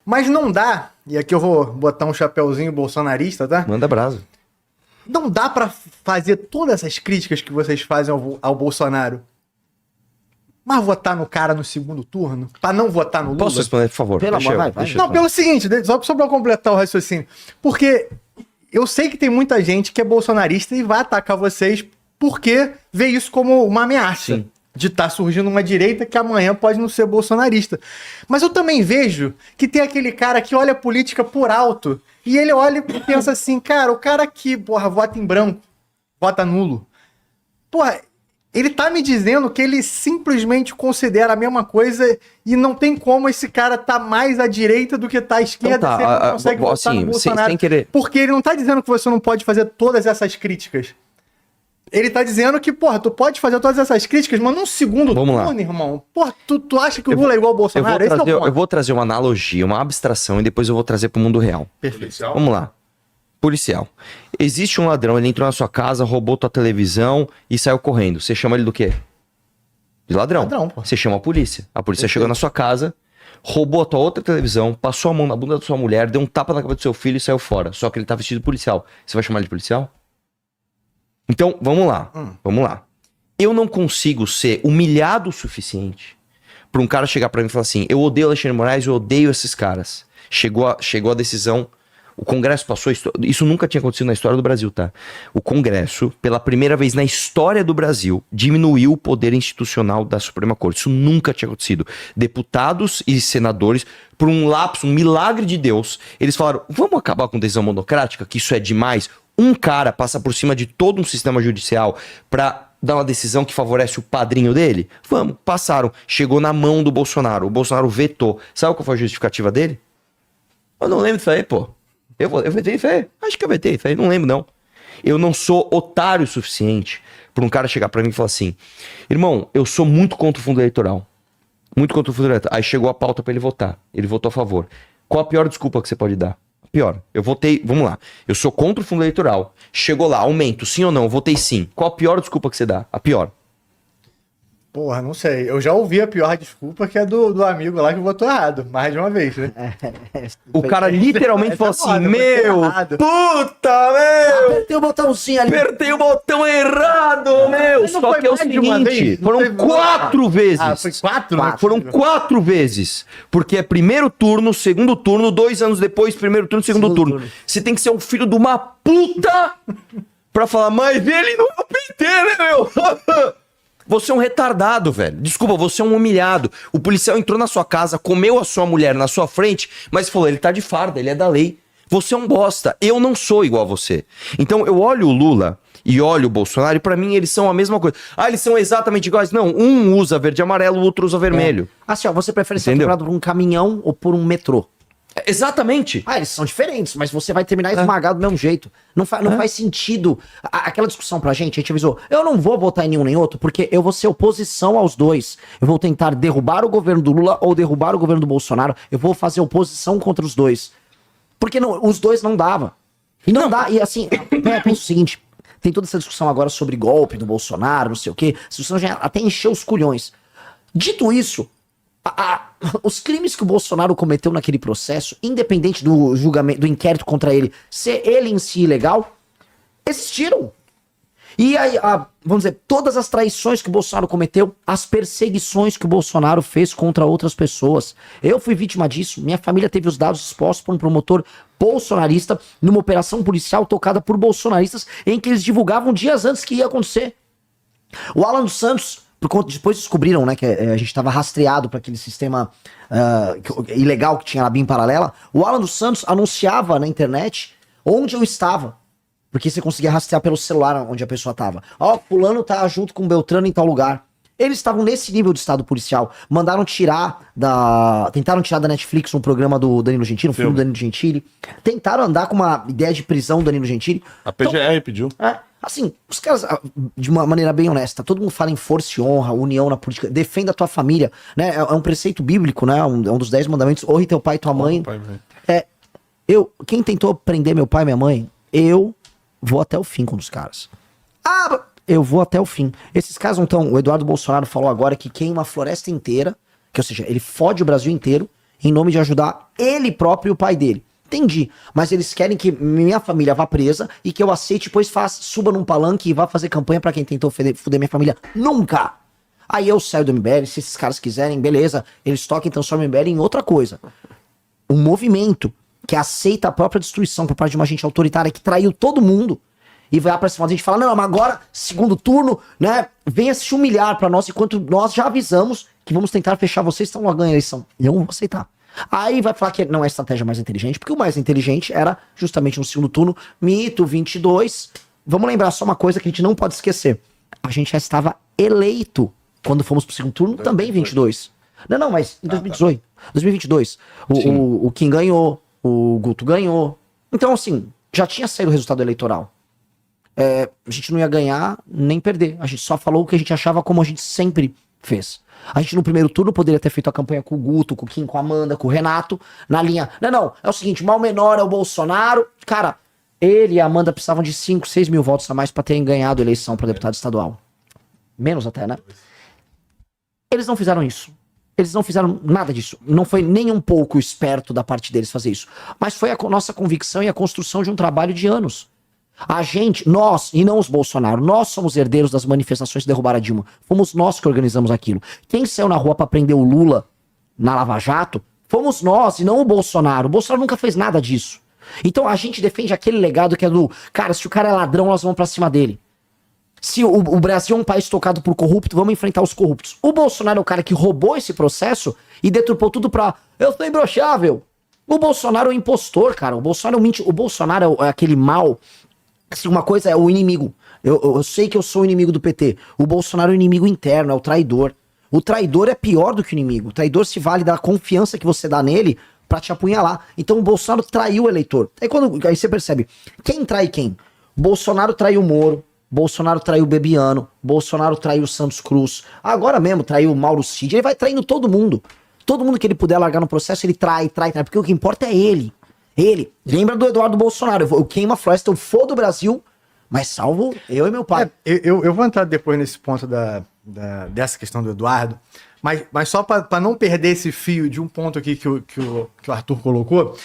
Mas não dá, e aqui eu vou botar um chapeuzinho bolsonarista, tá? Manda brasa. Não dá pra fazer todas essas críticas que vocês fazem ao Bolsonaro, mas votar no cara no segundo turno, pra não votar no Lula. Posso responder, por favor? Pelo amor, vai. Não, pelo seguinte, só pra completar o raciocínio. Porque eu sei que tem muita gente que é bolsonarista e vai atacar vocês porque vê isso como uma ameaça. Sim. De estar surgindo uma direita que amanhã pode não ser bolsonarista. Mas eu também vejo que tem aquele cara que olha a política por alto e ele olha e pensa assim, cara, o cara que, porra, vota em branco, vota nulo, porra, ele tá me dizendo que ele simplesmente considera a mesma coisa e não tem como esse cara tá mais à direita do que tá à esquerda, Então tá, se ele não consegue votar assim, no Bolsonaro. sem querer. Porque ele não tá dizendo que você não pode fazer todas essas críticas. Ele tá dizendo que, porra, tu pode fazer todas essas críticas, mas num segundo turno, irmão. Porra, tu acha que o Lula é igual ao Bolsonaro? Eu vou trazer uma analogia, uma abstração, e depois eu vou trazer pro mundo real. Perfeito. Vamos lá. Policial. Existe um ladrão, ele entrou na sua casa, roubou tua televisão e saiu correndo. Você chama ele do quê? De ladrão. Pô. Você chama a polícia. A polícia chegou na sua casa, roubou a tua outra televisão, passou a mão na bunda da sua mulher, deu um tapa na cabeça do seu filho e saiu fora. Só que ele tá vestido de policial. Você vai chamar ele de policial? Então, vamos lá. Vamos lá. Eu não consigo ser humilhado o suficiente pra um cara chegar pra mim e falar assim, eu odeio Alexandre de Moraes, eu odeio esses caras. Chegou a decisão, o Congresso passou, isso nunca tinha acontecido na história do Brasil, tá? O Congresso, pela primeira vez na história do Brasil, diminuiu o poder institucional da Suprema Corte. Isso nunca tinha acontecido. Deputados e senadores, por um lapso, um milagre de Deus, eles falaram, vamos acabar com decisão monocrática, que isso é demais. Um cara passa por cima de todo um sistema judicial pra dar uma decisão que favorece o padrinho dele? Vamos, passaram. Chegou na mão do Bolsonaro. O Bolsonaro vetou. Sabe qual foi a justificativa dele? Eu não lembro disso aí, pô. Eu vetei isso aí. Acho que eu vetei isso aí. Não lembro, não. Eu não sou otário o suficiente pra um cara chegar pra mim e falar assim, irmão, eu sou muito contra o fundo eleitoral. Muito contra o fundo eleitoral. Aí chegou a pauta pra ele votar. Ele votou a favor. Qual a pior desculpa que você pode dar? Pior, eu votei, vamos lá, eu sou contra o fundo eleitoral, chegou lá, aumento, sim ou não, eu votei sim. Qual a pior desculpa que você dá? A pior. Porra, não sei. Eu já ouvi a pior desculpa, que é do amigo lá que votou errado, mais de uma vez, né? O cara literalmente falou assim, foda, meu, puta, meu, Apertei o botãozinho ali. apertei o botão errado, meu. Mas não Só foi que é o mais de uma seguinte, vez? Não foram teve- 4 vezes. Ah, foi 4? Foram 4 vezes. Porque é primeiro turno, segundo turno, 2 anos depois, primeiro turno, segundo turno. Você tem que ser um filho de uma puta pra falar, mas ele não é o PT, né, meu? Você é um retardado, velho. Desculpa, você é um humilhado. O policial entrou na sua casa, comeu a sua mulher na sua frente, mas falou, ele tá de farda, ele é da lei. Você é um bosta. Eu não sou igual a você. Então eu olho o Lula e olho o Bolsonaro e pra mim eles são a mesma coisa. Ah, eles são exatamente iguais? Não, um usa verde e amarelo, o outro usa vermelho. Assim, ó, você prefere ser Entendeu? atropelado por um caminhão ou por um metrô? Exatamente. Ah, eles são diferentes, mas você vai terminar esmagado do mesmo jeito. Não faz sentido. Aquela discussão pra gente, a gente avisou, eu não vou votar em nenhum nem outro, porque eu vou ser oposição aos dois. Eu vou tentar derrubar o governo do Lula ou derrubar o governo do Bolsonaro. Eu vou fazer oposição contra os dois. Porque não, os dois não dava. E não dá. E assim, pensa o seguinte, tem toda essa discussão agora sobre golpe do Bolsonaro, não sei o quê. Essa discussão já até encheu os culhões. Dito isso, os crimes que o Bolsonaro cometeu naquele processo, independente do julgamento, do inquérito contra ele, ser ele em si ilegal, existiram. E aí, vamos dizer, todas as traições que o Bolsonaro cometeu, as perseguições que o Bolsonaro fez contra outras pessoas. Eu fui vítima disso, minha família teve os dados expostos por um promotor bolsonarista numa operação policial tocada por bolsonaristas em que eles divulgavam dias antes que ia acontecer. O Alan dos Santos, depois descobriram, né, que a gente estava rastreado para aquele sistema ilegal que tinha na BIM paralela. O Alan dos Santos anunciava na internet onde eu estava, porque você conseguia rastrear pelo celular onde a pessoa estava. Ó, fulano tá junto com Beltrano em tal lugar. Eles estavam nesse nível de estado policial. Tentaram tirar da Netflix um programa do Danilo Gentili, um filme do Danilo Gentili. Tentaram andar com uma ideia de prisão do Danilo Gentili. A PGR pediu. Assim, os caras, de uma maneira bem honesta, todo mundo fala em força e honra, união na política, defenda a tua família, né? É um preceito bíblico, né? É um dos 10 mandamentos, honre teu pai e tua mãe. Quem tentou prender meu pai e minha mãe, eu vou até o fim com os caras. Eu vou até o fim. Esses caras não estão. O Eduardo Bolsonaro falou agora que queima a floresta inteira, que, ou seja, ele fode o Brasil inteiro em nome de ajudar ele próprio e o pai dele. Entendi. Mas eles querem que minha família vá presa e que eu aceite, depois suba num palanque e vá fazer campanha pra quem tentou fuder minha família. Nunca! Aí eu saio do MBL, se esses caras quiserem, beleza, eles tocam e transformam o MBL em outra coisa. Um movimento que aceita a própria destruição por parte de uma gente autoritária que traiu todo mundo e vai pra cima da gente e fala, não, mas agora, segundo turno, né, venha se humilhar pra nós, enquanto nós já avisamos que vamos tentar fechar vocês, estão lá ganhando a eleição. E eu não vou aceitar. Aí vai falar que não é a estratégia mais inteligente, porque o mais inteligente era justamente no segundo turno, mito 22. Vamos lembrar só uma coisa que a gente não pode esquecer. A gente já estava eleito quando fomos pro segundo turno, também 22. Não, mas em 2018. 2022. O Kim ganhou, o Guto ganhou. Então, assim, já tinha saído o resultado eleitoral. A gente não ia ganhar nem perder. A gente só falou o que a gente achava, como a gente sempre fez. A gente no primeiro turno poderia ter feito a campanha com o Guto, com o Kim, com a Amanda, com o Renato, na linha, não, é o seguinte, mal menor é o Bolsonaro. Cara, ele e a Amanda precisavam de 5, 6 mil votos a mais pra terem ganhado a eleição pra deputado estadual. Menos até, né? Eles não fizeram isso. Eles não fizeram nada disso. Não foi nem um pouco esperto da parte deles fazer isso. Mas foi a nossa convicção e a construção de um trabalho de anos. A gente, nós, e não os Bolsonaro, nós somos herdeiros das manifestações que derrubaram a Dilma. Fomos nós que organizamos aquilo. Quem saiu na rua pra prender o Lula na Lava Jato, fomos nós e não o Bolsonaro. O Bolsonaro nunca fez nada disso. Então a gente defende aquele legado que é do, cara, se o cara é ladrão, nós vamos pra cima dele. Se o Brasil é um país tocado por corrupto, vamos enfrentar os corruptos. O Bolsonaro é o cara que roubou esse processo e deturpou tudo pra, eu sou imbrochável. O Bolsonaro é o impostor, cara. O Bolsonaro o Bolsonaro é aquele mal. Se uma coisa é o inimigo, eu sei que eu sou o inimigo do PT. O Bolsonaro é o inimigo interno, é o traidor. O traidor é pior do que o inimigo. O traidor se vale da confiança que você dá nele pra te apunhalar. Então o Bolsonaro traiu o eleitor. Aí você percebe, quem trai quem? Bolsonaro traiu o Moro, Bolsonaro traiu o Bebiano, Bolsonaro traiu o Santos Cruz, agora mesmo traiu o Mauro Cid, ele vai traindo todo mundo. Todo mundo que ele puder largar no processo, ele trai, porque o que importa é ele. Ele, lembra do Eduardo Bolsonaro, eu queimo a floresta, eu fodo o Brasil, mas salvo eu e meu pai. Eu vou entrar depois nesse ponto dessa questão do Eduardo, mas só para não perder esse fio de um ponto aqui que o Arthur colocou,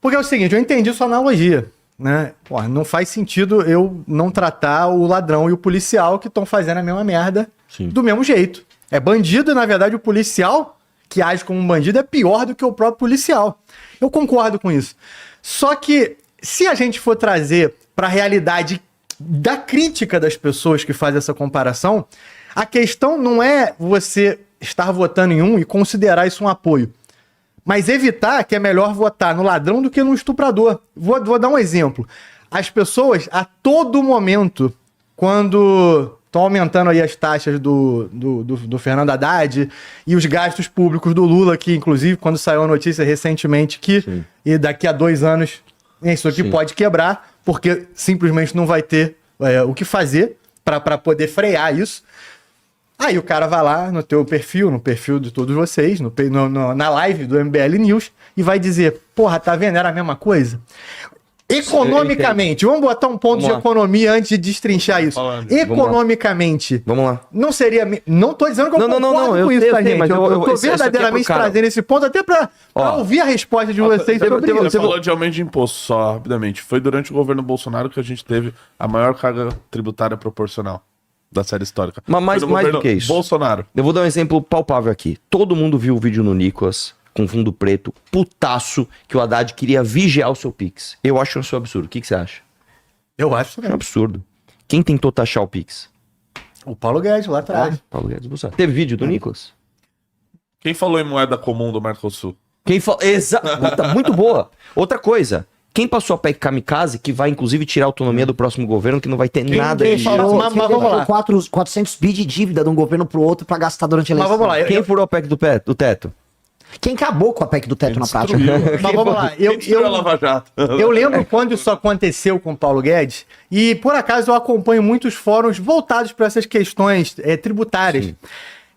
porque é o seguinte, eu entendi sua analogia, né? Pô, não faz sentido eu não tratar o ladrão e o policial que estão fazendo a mesma merda do mesmo jeito. É bandido e, na verdade, o policial que age como um bandido é pior do que o próprio policial. Eu concordo com isso. Só que, se a gente for trazer para a realidade da crítica das pessoas que fazem essa comparação, a questão não é você estar votando em um e considerar isso um apoio, mas evitar que é melhor votar no ladrão do que no estuprador. Vou dar um exemplo. As pessoas, a todo momento, quando estão aumentando aí as taxas do Fernando Haddad e os gastos públicos do Lula, que inclusive quando saiu a notícia recentemente que e daqui a 2 anos isso aqui pode quebrar, porque simplesmente não vai ter o que fazer para poder frear isso. Aí o cara vai lá no teu perfil, no perfil de todos vocês, na live do MBL News e vai dizer, porra, tá vendo? Era a mesma coisa? Economicamente, vamos botar um ponto de economia antes de destrinchar isso. Economicamente, vamos lá. Não seria... Não tô dizendo que eu concordo com isso, tá, gente? Eu tô verdadeiramente trazendo esse ponto até pra ouvir a resposta de vocês sobre isso. Você falou de aumento de imposto, só rapidamente. Foi durante o governo Bolsonaro que a gente teve a maior carga tributária proporcional da série histórica. Mas mais do que isso. Bolsonaro. Eu vou dar um exemplo palpável aqui. Todo mundo viu o vídeo no Nicolas, com fundo preto, putaço, que o Haddad queria vigiar o seu Pix. Eu acho isso um absurdo. O que você acha? Eu acho É um absurdo. Quem tentou taxar o Pix? O Paulo Guedes lá atrás. Paulo Guedes Bolsonaro. Teve vídeo do Nicolas? Quem falou em moeda comum do Mercosul? Quem falou... Muito boa. Outra coisa. Quem passou a PEC Kamikaze, que vai inclusive tirar a autonomia do próximo governo, que não vai ter nada Quem de... falou, Mas vamos lá. 400 bi de dívida de um governo pro outro pra gastar durante a eleição. Mas vamos lá. Quem furou a PEC do teto? Quem acabou com a PEC do teto na prática? Mas vamos lá. a Lava Jato. Eu lembro quando isso aconteceu com o Paulo Guedes e, por acaso, eu acompanho muitos fóruns voltados para essas questões tributárias. Sim.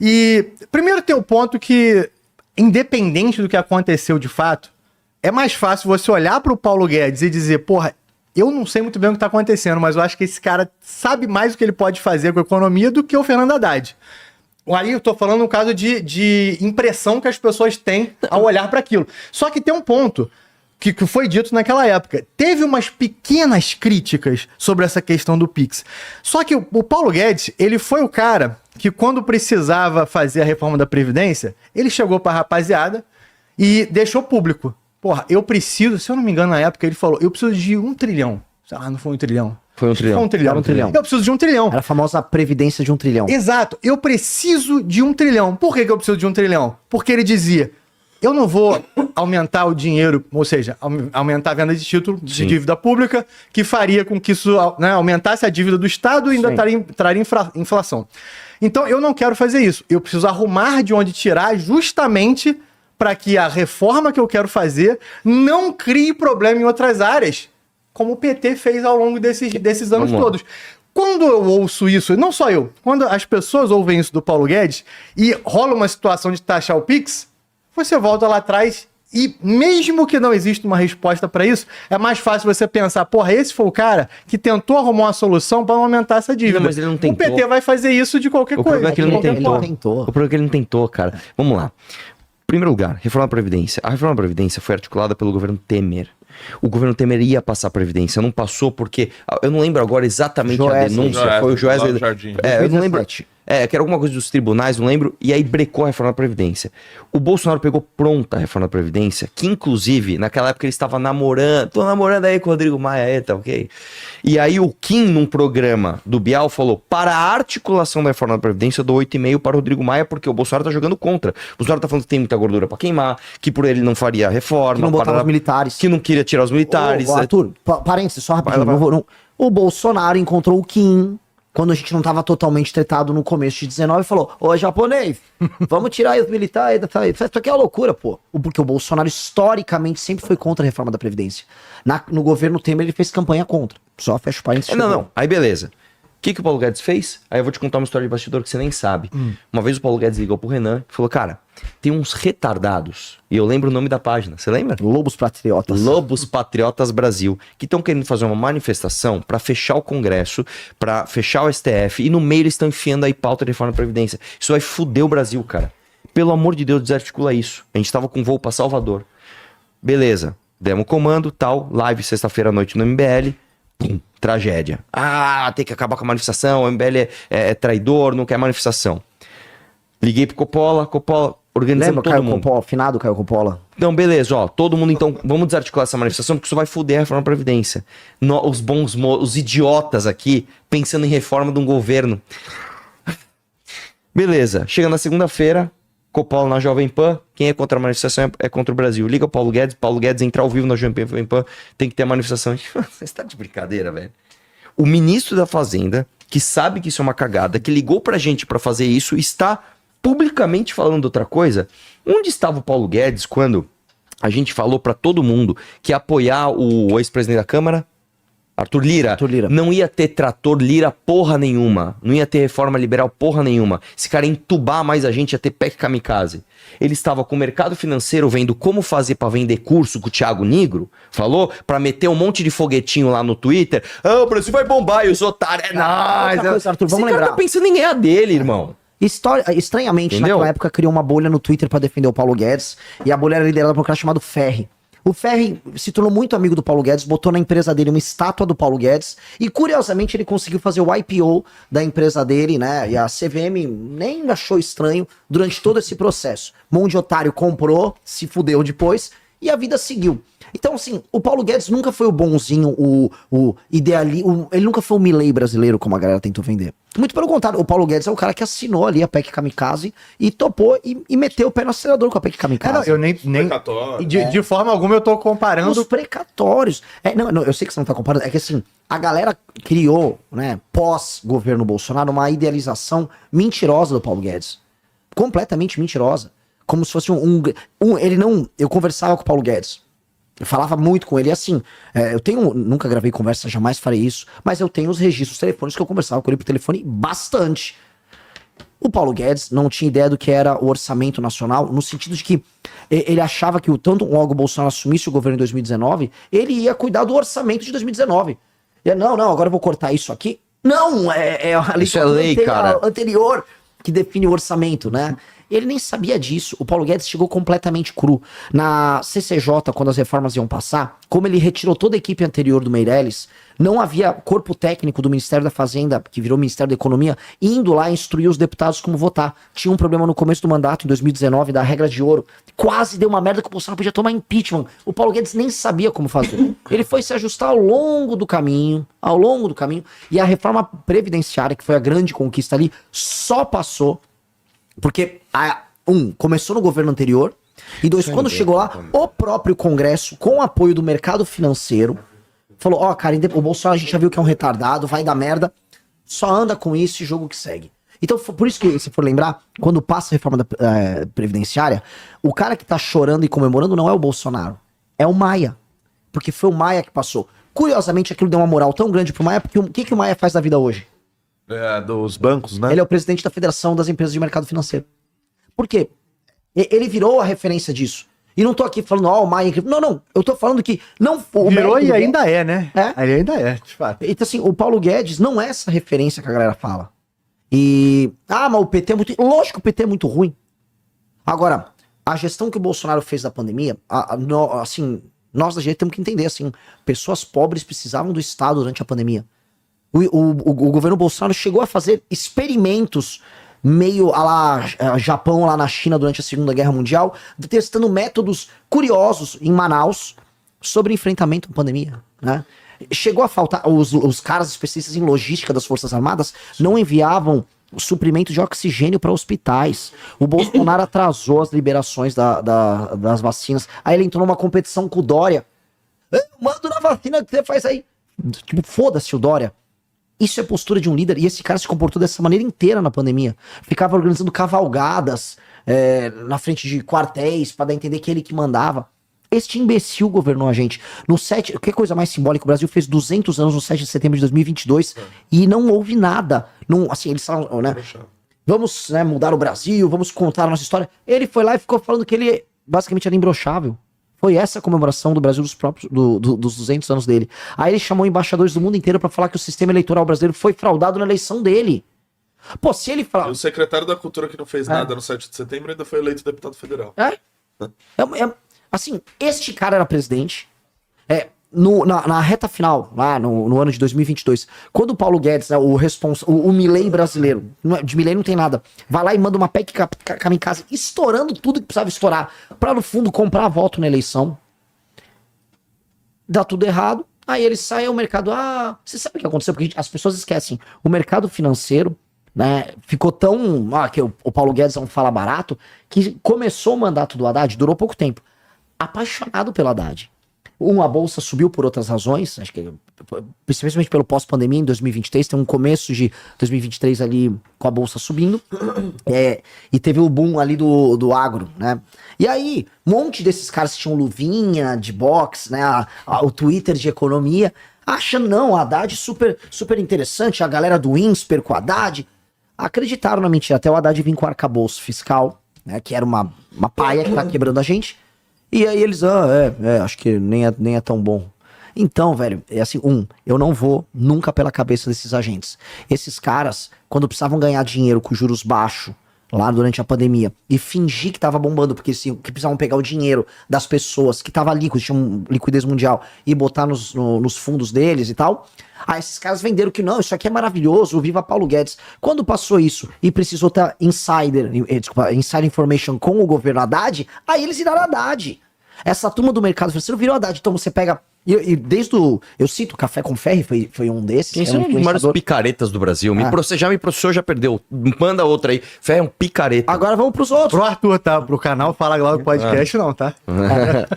E, primeiro, tem o ponto que, independente do que aconteceu de fato, é mais fácil você olhar para o Paulo Guedes e dizer, porra, eu não sei muito bem o que está acontecendo, mas eu acho que esse cara sabe mais o que ele pode fazer com a economia do que o Fernando Haddad. Aí eu tô falando no caso de impressão que as pessoas têm ao olhar para aquilo. Só que tem um ponto que foi dito naquela época. Teve umas pequenas críticas sobre essa questão do Pix. Só que o Paulo Guedes, ele foi o cara que quando precisava fazer a reforma da Previdência, ele chegou pra rapaziada e deixou público. Porra, eu preciso, se eu não me engano na época, ele falou, eu preciso de 1 trilhão. Sei lá, não foi 1 trilhão. Foi 1 trilhão. Foi 1 trilhão. Era 1 trilhão. Eu preciso de 1 trilhão. Era a famosa previdência de 1 trilhão. Exato, eu preciso de 1 trilhão. Por que eu preciso de 1 trilhão? Porque ele dizia, eu não vou aumentar o dinheiro, ou seja, aumentar a venda de título de dívida pública, que faria com que isso, né, aumentasse a dívida do Estado e ainda traria inflação. Então eu não quero fazer isso. Eu preciso arrumar de onde tirar justamente para que a reforma que eu quero fazer não crie problema em outras áreas, como o PT fez ao longo desses anos todos. Quando eu ouço isso, não só eu, quando as pessoas ouvem isso do Paulo Guedes e rola uma situação de taxar o Pix, você volta lá atrás e mesmo que não exista uma resposta para isso, é mais fácil você pensar, porra, esse foi o cara que tentou arrumar uma solução para não aumentar essa dívida. Não, mas ele não tentou. O PT vai fazer isso de qualquer coisa. O problema é que ele não de qualquer tentou. forma. O problema é que ele não tentou, cara. Vamos lá. Primeiro lugar, reforma da Previdência. A reforma da Previdência foi articulada pelo governo Temer. O governo Temer ia passar a Previdência, não passou porque... Eu não lembro agora exatamente a denúncia. Foi o Joesley... eu não lembro... que era alguma coisa dos tribunais, não lembro, e aí brecou a reforma da Previdência. O Bolsonaro pegou pronta a reforma da Previdência, que inclusive, naquela época ele estava namorando, tô namorando aí com o Rodrigo Maia, tá ok? E aí o Kim, num programa do Bial, falou, para a articulação da reforma da Previdência, eu dou 8,5 para o Rodrigo Maia, porque o Bolsonaro tá jogando contra. O Bolsonaro tá falando que tem muita gordura para queimar, que por ele não faria a reforma. Que não botava os militares. Que não queria tirar os militares. Ô, Arthur, parênteses, só rapidinho. O Bolsonaro encontrou o Kim... Quando a gente não tava totalmente tretado no começo de 19, falou, ô japonês, vamos tirar aí os militares, isso aqui é uma loucura, pô. Porque o Bolsonaro historicamente sempre foi contra a reforma da Previdência. No governo Temer ele fez campanha contra. Só fecha o parênteses. Não. Aí beleza. O que o Paulo Guedes fez? Aí eu vou te contar uma história de bastidor que você nem sabe. Uma vez o Paulo Guedes ligou pro Renan e falou, cara, tem uns retardados, e eu lembro o nome da página, você lembra? Lobos Patriotas. Lobos Patriotas Brasil, que estão querendo fazer uma manifestação pra fechar o Congresso, pra fechar o STF, e no meio eles estão enfiando aí pauta de reforma da Previdência. Isso vai fuder o Brasil, cara. Pelo amor de Deus, desarticula isso. A gente tava com voo pra Salvador. Beleza, demos comando, tal, live sexta-feira à noite no MBL, pum, tragédia. Tem que acabar com a manifestação, o MBL é traidor, não quer manifestação. Liguei pro Coppola organizando todo mundo. Coppola, finado Caio Coppola. Então, beleza, todo mundo então, vamos desarticular essa manifestação, porque isso vai fuder a reforma da Previdência. Os idiotas aqui, pensando em reforma de um governo. Beleza, chega na segunda-feira, Coppola na Jovem Pan, quem é contra a manifestação é contra o Brasil. Liga o Paulo Guedes entra ao vivo na Jovem Pan, tem que ter a manifestação. Você tá de brincadeira, velho. O ministro da Fazenda, que sabe que isso é uma cagada, que ligou pra gente pra fazer isso, está publicamente falando outra coisa. Onde estava o Paulo Guedes quando a gente falou pra todo mundo que ia apoiar o ex-presidente da Câmara, Arthur Lira? Não ia ter trator Lira porra nenhuma. Não ia ter reforma liberal porra nenhuma. Esse cara ia entubar mais a gente, ia ter PEC kamikaze. Ele estava com o mercado financeiro vendo como fazer pra vender curso com o Thiago Nigro. Falou? Pra meter um monte de foguetinho lá no Twitter. O Brasil vai bombar e os otários. É nóis. Arthur, vamos lembrar. Esse cara tá pensando em ganhar dele, irmão. Estranhamente, Entendeu? naquela época criou uma bolha no Twitter pra defender o Paulo Guedes. E a bolha era liderada por um cara chamado Ferri. O Ferri se tornou muito amigo do Paulo Guedes, botou na empresa dele uma estátua do Paulo Guedes e, curiosamente, ele conseguiu fazer o IPO da empresa dele, né? E a CVM nem achou estranho durante todo esse processo. Mão de otário comprou, se fudeu depois e a vida seguiu. Então, assim, o Paulo Guedes nunca foi o bonzinho, o idealista, ele nunca foi o Milei brasileiro, como a galera tentou vender. Muito pelo contrário, o Paulo Guedes é o cara que assinou ali a PEC Kamikaze e topou e meteu o pé no acelerador com a PEC Kamikaze. Eu nem de forma alguma eu tô comparando. Os precatórios. Não, eu sei que você não tá comparando, é que assim, a galera criou, né, pós-governo Bolsonaro, uma idealização mentirosa do Paulo Guedes. Completamente mentirosa. Como se fosse eu conversava com o Paulo Guedes. Eu falava muito com ele, assim, nunca gravei conversa, jamais farei isso, mas eu tenho os registros telefônicos que eu conversava com ele por telefone bastante. O Paulo Guedes não tinha ideia do que era o orçamento nacional, no sentido de que ele achava que tanto logo o Bolsonaro assumisse o governo em 2019, ele ia cuidar do orçamento de 2019. Não, agora eu vou cortar isso aqui. Não, isso é lei, cara. Anterior. que define o orçamento, né? Ele nem sabia disso. O Paulo Guedes chegou completamente cru. Na CCJ, quando as reformas iam passar, como ele retirou toda a equipe anterior do Meirelles, não havia corpo técnico do Ministério da Fazenda, que virou Ministério da Economia, indo lá instruir os deputados como votar. Tinha um problema no começo do mandato, em 2019, da regra de ouro. Quase deu uma merda que o Bolsonaro podia tomar impeachment. O Paulo Guedes nem sabia como fazer. Ele foi se ajustar ao longo do caminho, e a reforma previdenciária, que foi a grande conquista ali, só passou porque, começou no governo anterior, e dois, quando chegou lá, o próprio Congresso, com o apoio do mercado financeiro, falou, cara, o Bolsonaro a gente já viu que é um retardado, vai dar merda, só anda com isso e jogo que segue. Então, por isso que, se for lembrar, quando passa a reforma previdenciária, o cara que tá chorando e comemorando não é o Bolsonaro, é o Maia. Porque foi o Maia que passou. Curiosamente, aquilo deu uma moral tão grande pro Maia, porque o que o Maia faz da vida hoje? Dos bancos, né? Ele é o presidente da Federação das Empresas de Mercado Financeiro. Por quê? Ele virou a referência disso. E não tô aqui falando, o Maia... Não, eu tô falando que não foi... Virou e ainda é, né? Ele ainda é, de fato. Então assim, o Paulo Guedes não é essa referência que a galera fala. Mas o PT é muito... Lógico que o PT é muito ruim. Agora, a gestão que o Bolsonaro fez da pandemia, nós da direita temos que entender, assim, pessoas pobres precisavam do Estado durante a pandemia. O governo Bolsonaro chegou a fazer experimentos meio a lá Japão, lá na China, durante a Segunda Guerra Mundial, testando métodos curiosos em Manaus sobre enfrentamento à pandemia, né? Chegou a faltar, os caras especialistas em logística das Forças Armadas não enviavam suprimento de oxigênio para hospitais. O Bolsonaro atrasou as liberações das vacinas. Aí ele entrou numa competição com o Dória. Manda na vacina que você faz aí. Tipo, foda-se o Dória. Isso é postura de um líder, e esse cara se comportou dessa maneira inteira na pandemia. Ficava organizando cavalgadas na frente de quartéis para dar a entender que ele que mandava. Este imbecil governou a gente. Que coisa mais simbólica, o Brasil fez 200 anos no 7 de setembro de 2022 e não houve nada. Eles falam, né? Vamos mudar o Brasil, vamos contar a nossa história. Ele foi lá e ficou falando que ele basicamente era imbrochável. Foi essa a comemoração do Brasil dos 200 anos dele. Aí ele chamou embaixadores do mundo inteiro pra falar que o sistema eleitoral brasileiro foi fraudado na eleição dele. Pô, se ele falar... E o secretário da Cultura que não fez nada no 7 de setembro ainda foi eleito deputado federal. Assim, este cara era presidente. Na reta final, lá no ano de 2022, quando o Paulo Guedes, o Milei brasileiro, de Milei não tem nada, vai lá e manda uma PEC kamikaze, estourando tudo que precisava estourar, pra no fundo comprar voto na eleição, dá tudo errado, aí ele sai ao mercado, você sabe o que aconteceu? Porque as pessoas esquecem, o mercado financeiro, né, ficou tão, que o Paulo Guedes é um fala barato, que começou o mandato do Haddad, durou pouco tempo, apaixonado pelo Haddad. A bolsa subiu por outras razões, acho que principalmente pelo pós-pandemia em 2023, tem um começo de 2023 ali com a bolsa subindo, e teve o boom ali do agro, né? E aí, um monte desses caras que tinham luvinha de boxe, né? O Twitter de economia, achando, não, o Haddad super, super interessante, a galera do INSPER com o Haddad, acreditaram na mentira, até o Haddad vir com o arcabouço fiscal, né? Que era uma paia que tá quebrando a gente. E aí eles, acho que nem é tão bom. Então, velho, eu não vou nunca pela cabeça desses agentes. Esses caras, quando precisavam ganhar dinheiro com juros baixos, lá durante a pandemia, e fingir que tava bombando, porque que precisavam pegar o dinheiro das pessoas que tava líquido, tinham liquidez mundial, e botar nos fundos deles e tal. Aí esses caras venderam que não, isso aqui é maravilhoso, viva Paulo Guedes. Quando passou isso e precisou ter insider information com o governo Haddad, aí eles viraram Haddad. Essa turma do mercado financeiro virou Haddad. Então você pega... Eu cito o Café com Ferri, foi um desses. Quem são os maiores picaretas do Brasil? Me processou, já perdeu. Manda outra aí. Ferri é um picareta. Agora vamos pros outros. Pro Arthur, tá? Pro canal Fala Glauco Podcast, não, tá?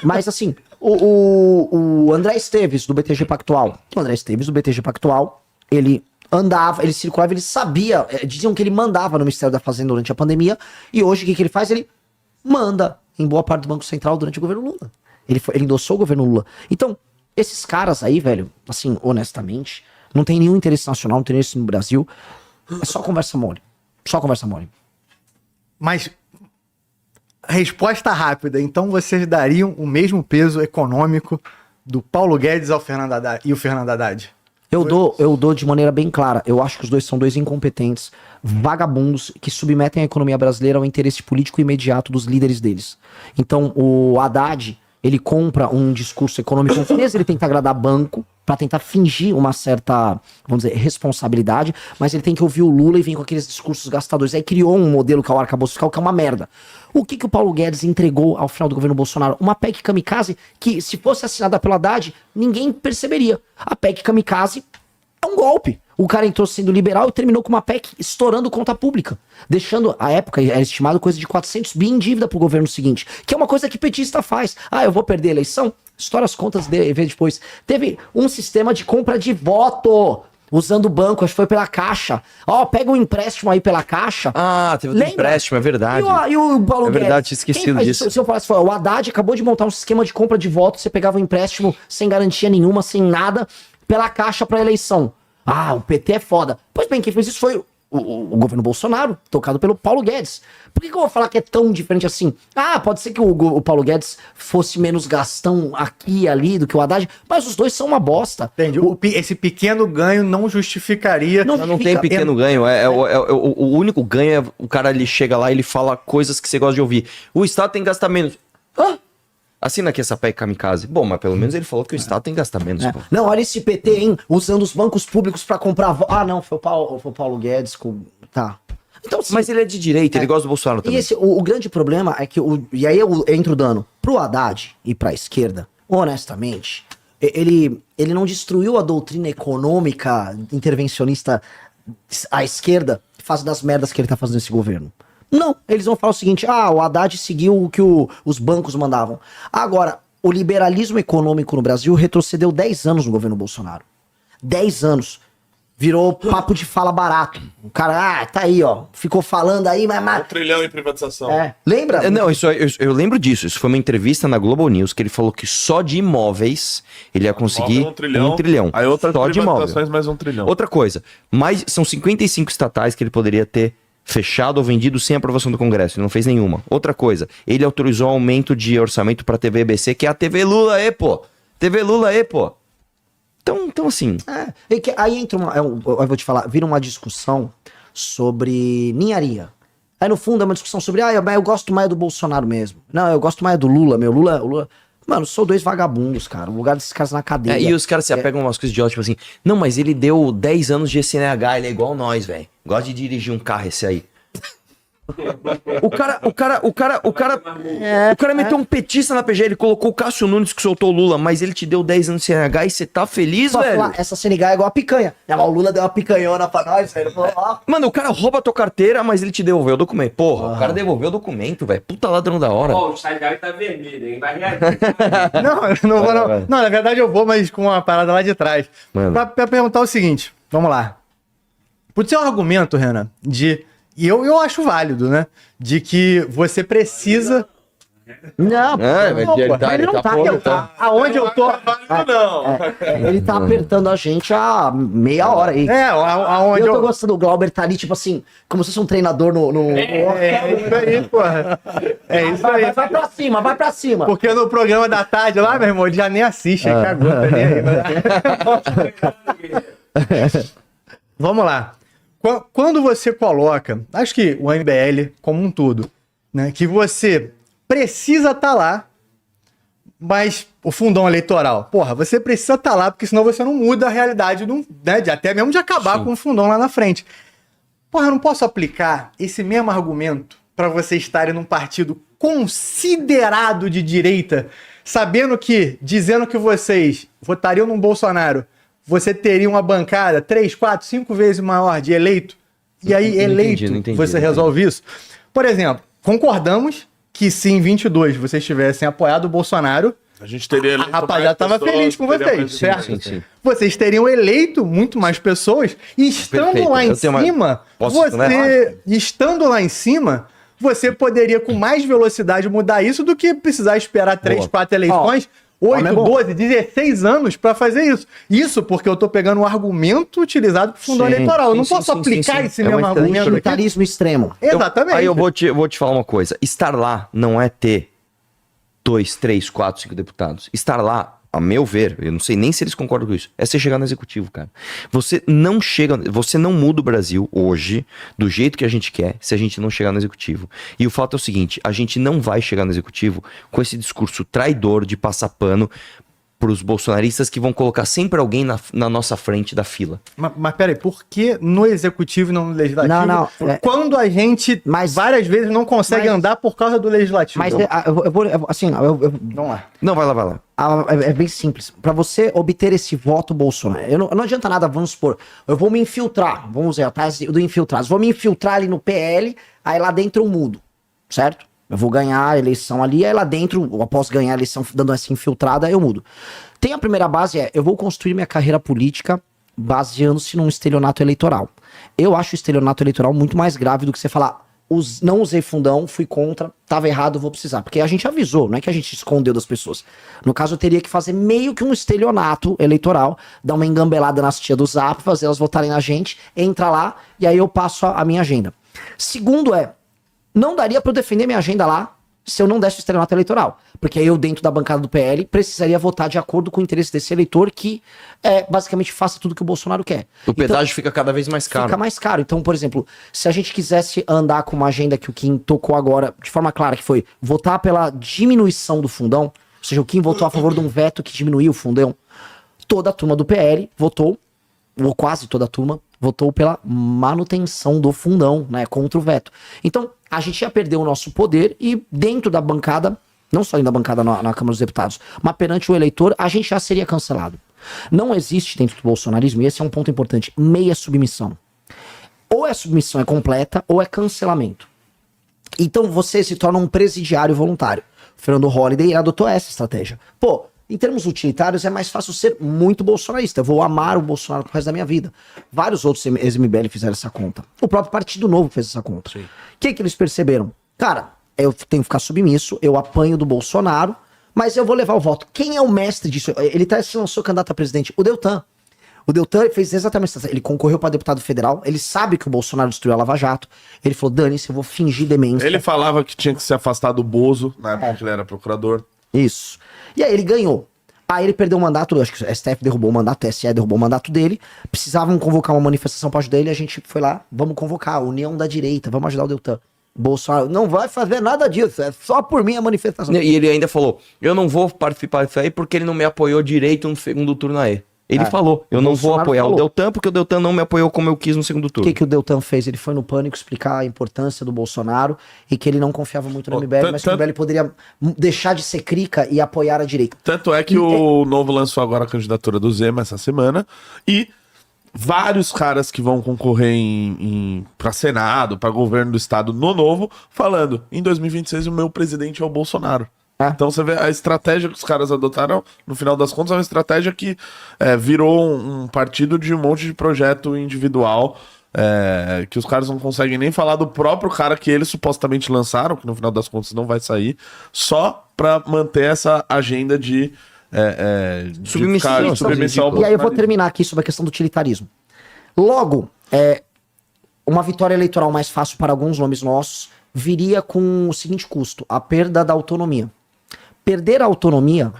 Mas assim, o André Esteves, do BTG Pactual. O André Esteves, do BTG Pactual, ele andava, ele circulava, ele sabia, diziam que ele mandava no Ministério da Fazenda durante a pandemia, e hoje o que ele faz? Ele manda em boa parte do Banco Central durante o governo Lula. Ele endossou o governo Lula. Então, esses caras aí, velho, assim, honestamente, não tem nenhum interesse nacional, não tem interesse no Brasil, é só conversa mole. Só conversa mole. Mas, resposta rápida, então vocês dariam o mesmo peso econômico do Paulo Guedes ao Fernando Haddad, e o Fernando Haddad? Eu dou de maneira bem clara. Eu acho que os dois são dois incompetentes, vagabundos, que submetem a economia brasileira ao interesse político imediato dos líderes deles. Então, o Haddad, ele compra um discurso econômico, às vezes ele tenta agradar banco, pra tentar fingir uma certa, vamos dizer, responsabilidade, mas ele tem que ouvir o Lula e vir com aqueles discursos gastadores. Aí criou um modelo que é o arcabouço fiscal, que é uma merda. O que o Paulo Guedes entregou ao final do governo Bolsonaro? Uma PEC kamikaze que, se fosse assinada pelo Haddad, ninguém perceberia. A PEC kamikaze é um golpe. O cara entrou sendo liberal e terminou com uma PEC estourando conta pública. Deixando, à época, era estimado coisa de 400 bi em dívida pro governo seguinte. Que é uma coisa que petista faz. Ah, eu vou perder a eleição? Estoura as contas e vê depois. Teve um sistema de compra de voto. Usando o banco, acho que foi pela Caixa. Ó, pega um empréstimo aí pela Caixa. Ah, teve outro empréstimo, é verdade. E o Paulo É verdade, Guedes? tinha esquecido disso. Se eu falasse, o Haddad acabou de montar um sistema de compra de voto, você pegava um empréstimo sem garantia nenhuma, sem nada, pela Caixa pra eleição. Ah, o PT é foda. Pois bem, quem fez isso foi o governo Bolsonaro, tocado pelo Paulo Guedes. Por que eu vou falar que é tão diferente assim? Ah, pode ser que o Paulo Guedes fosse menos gastão aqui e ali do que o Haddad, mas os dois são uma bosta. Entende? Esse pequeno ganho não justificaria. Não tem pequeno ganho. O único ganho é o cara, ele chega lá e ele fala coisas que você gosta de ouvir. O Estado tem que gastar menos. Hã? Assina aqui essa PEC kamikaze. Bom, mas pelo menos ele falou que o Estado tem que gastar menos. Pô. Não, olha esse PT, hein? Usando os bancos públicos pra comprar... Ah, não, foi o Paulo Guedes com... Tá. Então, Mas ele é de direita, ele gosta do Bolsonaro também. E o grande problema é que... E aí eu entro dando pro Haddad e pra esquerda, honestamente, ele não destruiu a doutrina econômica intervencionista à esquerda, faz das merdas que ele tá fazendo nesse governo. Não, eles vão falar o seguinte, o Haddad seguiu o que os bancos mandavam. Agora, o liberalismo econômico no Brasil retrocedeu 10 anos no governo Bolsonaro. 10 anos. Virou papo de fala barato. O cara, tá aí, ó, ficou falando aí, mas... $1 trilhão em privatização. Lembra? Não, eu lembro disso. Isso foi uma entrevista na Globo News que ele falou que só de imóveis ele ia conseguir $1 trilhão. $1 trilhão. Aí outras só de imóveis. privatizações, mais $1 trilhão. Outra coisa, são 55 estatais que ele poderia ter fechado ou vendido sem aprovação do Congresso. Ele não fez nenhuma. Outra coisa, ele autorizou aumento de orçamento pra TV EBC, que é a TV Lula aí, pô. TV Lula aí, pô. Então assim... Aí entra eu vou te falar, vira uma discussão sobre ninharia. Aí no fundo é uma discussão sobre, eu gosto mais do Bolsonaro mesmo. Não, eu gosto mais do Lula, meu Lula... Mano, sou dois vagabundos, cara. O lugar desses caras na cadeia. E os caras se apegam a umas coisas idiotas, tipo assim, não, mas ele deu 10 anos de CNH, ele é igual nós, velho. Gosta de dirigir um carro esse aí. O cara meteu um petista na PG, ele colocou o Cássio Nunes que soltou o Lula, mas ele te deu 10 anos de CNH e você tá feliz, Só velho? falar, essa CNH é igual a picanha. O Lula deu uma picanhona pra nós, velho. Mano, o cara rouba a tua carteira, mas ele te devolveu o documento. Porra, o cara devolveu o documento, velho. Puta ladrão da hora. Ó, o Steingarten tá vermelho, hein? Vai reagir. Não, eu não vou, não. Não, na verdade eu vou, mas com uma parada lá de trás. Mano. Pra perguntar o seguinte, vamos lá. Pro seu argumento, Renan, e eu acho válido, né? De que você precisa... Não, Aonde eu tô... ele tá apertando a gente há meia hora aí. Aonde Eu tô gostando, o Glauber tá ali, tipo assim, como se fosse um treinador no... É isso aí, porra. É isso aí. Vai pra cima, vai pra cima. Porque no programa da tarde lá, meu irmão, ele já nem assiste, ele cagou, tá nem aí. Vamos lá. Quando você coloca, acho que o MBL como um todo, né, que você precisa estar lá, mas o fundão eleitoral, porra, você precisa estar lá, porque senão você não muda a realidade, né, até mesmo de acabar com o fundão lá na frente. Porra, eu não posso aplicar esse mesmo argumento para você estarem num partido considerado de direita, sabendo que, dizendo que vocês votariam no Bolsonaro, você teria uma bancada 3, 4, 5 vezes maior de eleito, e aí você resolve isso. Por exemplo, concordamos que se em 22 vocês tivessem apoiado o Bolsonaro, a gente teria eleito a rapaziada estava feliz com vocês, certo? Sim. Vocês teriam eleito muito mais pessoas, e estando lá em cima, estando lá em cima, você poderia com mais velocidade mudar isso do que precisar esperar 3, 4 eleições, 8, 12, 16 anos pra fazer isso. Isso porque eu tô pegando um argumento utilizado pro fundo eleitoral. Eu não posso aplicar esse mesmo argumento aqui. Militarismo extremo. Exatamente. Aí eu vou te falar uma coisa. Estar lá não é ter 2, 3, 4, 5 deputados. Estar lá a meu ver, eu não sei nem se eles concordam com isso, é você chegar no executivo, cara. Você não muda o Brasil hoje do jeito que a gente quer se a gente não chegar no executivo. E o fato é o seguinte, a gente não vai chegar no executivo com esse discurso traidor de passar pano pros bolsonaristas que vão colocar sempre alguém na nossa frente da fila. Mas peraí, por que no executivo e não no legislativo? Não, Quando a gente várias vezes não consegue andar por causa do legislativo. Mas Vamos lá. Não, vai lá. É bem simples. Pra você obter esse voto Bolsonaro, não adianta nada, vamos supor, eu vou me infiltrar, vamos ver a tese do infiltrado, vou me infiltrar ali no PL, aí lá dentro eu mudo, certo? Eu vou ganhar a eleição ali, aí lá dentro, ou após ganhar a eleição dando essa infiltrada, eu mudo. Tem a primeira base, eu vou construir minha carreira política baseando-se num estelionato eleitoral. Eu acho o estelionato eleitoral muito mais grave do que você falar, não usei fundão, fui contra, tava errado, vou precisar. Porque a gente avisou, não é que a gente escondeu das pessoas. No caso, eu teria que fazer meio que um estelionato eleitoral, dar uma engambelada nas tia do Zap, fazer elas votarem na gente, entra lá, e aí eu passo a minha agenda. Segundo não daria pra eu defender minha agenda lá se eu não desse o estelionato eleitoral. Porque aí eu, dentro da bancada do PL, precisaria votar de acordo com o interesse desse eleitor que basicamente faça tudo que o Bolsonaro quer. O pedágio fica cada vez mais caro. Fica mais caro. Então, por exemplo, se a gente quisesse andar com uma agenda que o Kim tocou agora, de forma clara, que foi votar pela diminuição do fundão, ou seja, o Kim votou a favor de um veto que diminuiu o fundão, toda a turma do PL votou, ou quase toda a turma, votou pela manutenção do fundão, né, contra o veto. Então, a gente ia perder o nosso poder e dentro da bancada, não só dentro da bancada na Câmara dos Deputados, mas perante o eleitor, a gente já seria cancelado. Não existe dentro do bolsonarismo, e esse é um ponto importante, meia submissão. Ou a submissão é completa, ou é cancelamento. Então você se torna um presidiário voluntário. O Fernando Holliday adotou essa estratégia. Pô, em termos utilitários, é mais fácil ser muito bolsonarista. Eu vou amar o Bolsonaro pro resto da minha vida. Vários outros ex-MBL fizeram essa conta. O próprio Partido Novo fez essa conta. O que eles perceberam? Cara, eu tenho que ficar submisso, eu apanho do Bolsonaro, mas eu vou levar o voto. Quem é o mestre disso? Ele se lançou candidato a presidente. O Deltan. O Deltan fez exatamente isso. Ele concorreu para deputado federal, ele sabe que o Bolsonaro destruiu a Lava Jato. Ele falou, dane-se, eu vou fingir demência. Ele falava que tinha que se afastar do Bozo, na época que ele era procurador. Isso. E aí ele ganhou. Aí ele perdeu o mandato, acho que o STF derrubou o mandato, o TSE derrubou o mandato dele. Precisavam convocar uma manifestação para ajudar ele, a gente foi lá, vamos convocar a União da Direita, vamos ajudar o Deltan. Bolsonaro não vai fazer nada disso, é só por mim a manifestação. E ele ainda falou, eu não vou participar disso aí porque ele não me apoiou direito no segundo turno aí. Ele falou, eu não vou apoiar o Deltan porque o Deltan não me apoiou como eu quis no segundo turno. O que o Deltan fez? Ele foi no Pânico explicar a importância do Bolsonaro e que ele não confiava muito no MBL, mas que o MBL poderia deixar de ser crica e apoiar a direita. Tanto é que o Novo lançou agora a candidatura do Zema essa semana e vários caras que vão concorrer para Senado, para governo do estado no Novo, falando, em 2026 o meu presidente é o Bolsonaro. Então você vê a estratégia que os caras adotaram, no final das contas, é uma estratégia que virou um partido de um monte de projeto individual, que os caras não conseguem nem falar do próprio cara que eles supostamente lançaram, que no final das contas não vai sair, só pra manter essa agenda de submissão. E aí eu vou terminar aqui sobre a questão do utilitarismo. Logo, uma vitória eleitoral mais fácil para alguns nomes nossos viria com o seguinte custo, a perda da autonomia. Perder a autonomia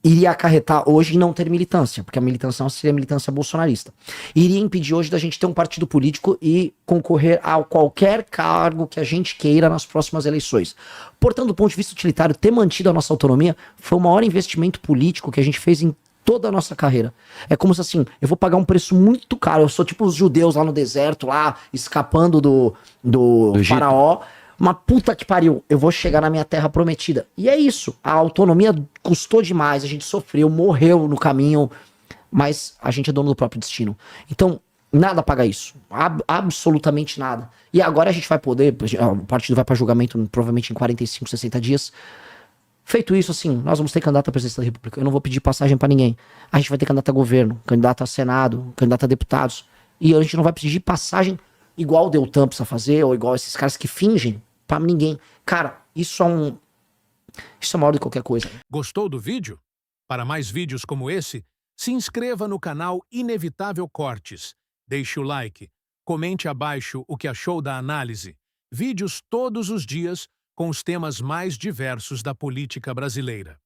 iria acarretar hoje em não ter militância, porque a militância seria militância bolsonarista. Iria impedir hoje da gente ter um partido político e concorrer a qualquer cargo que a gente queira nas próximas eleições. Portanto, do ponto de vista utilitário, ter mantido a nossa autonomia foi o maior investimento político que a gente fez em toda a nossa carreira. É como se assim, eu vou pagar um preço muito caro, eu sou tipo os judeus lá no deserto, lá, escapando do faraó, uma puta que pariu, eu vou chegar na minha terra prometida. E é isso, a autonomia custou demais, a gente sofreu, morreu no caminho, mas a gente é dono do próprio destino. Então, nada paga isso, absolutamente nada. E agora a gente vai poder, o partido vai para julgamento provavelmente em 45, 60 dias. Feito isso, assim, nós vamos ter candidato à presidência da República. Eu não vou pedir passagem pra ninguém. A gente vai ter candidato a governo, candidato a Senado, candidato a deputados. E a gente não vai pedir passagem igual o Deltan precisa fazer, ou igual esses caras que fingem pra ninguém. Cara, isso é maior do que qualquer coisa. Gostou do vídeo? Para mais vídeos como esse, se inscreva no canal Inevitável Cortes. Deixe o like, comente abaixo o que achou da análise. Vídeos todos os dias com os temas mais diversos da política brasileira.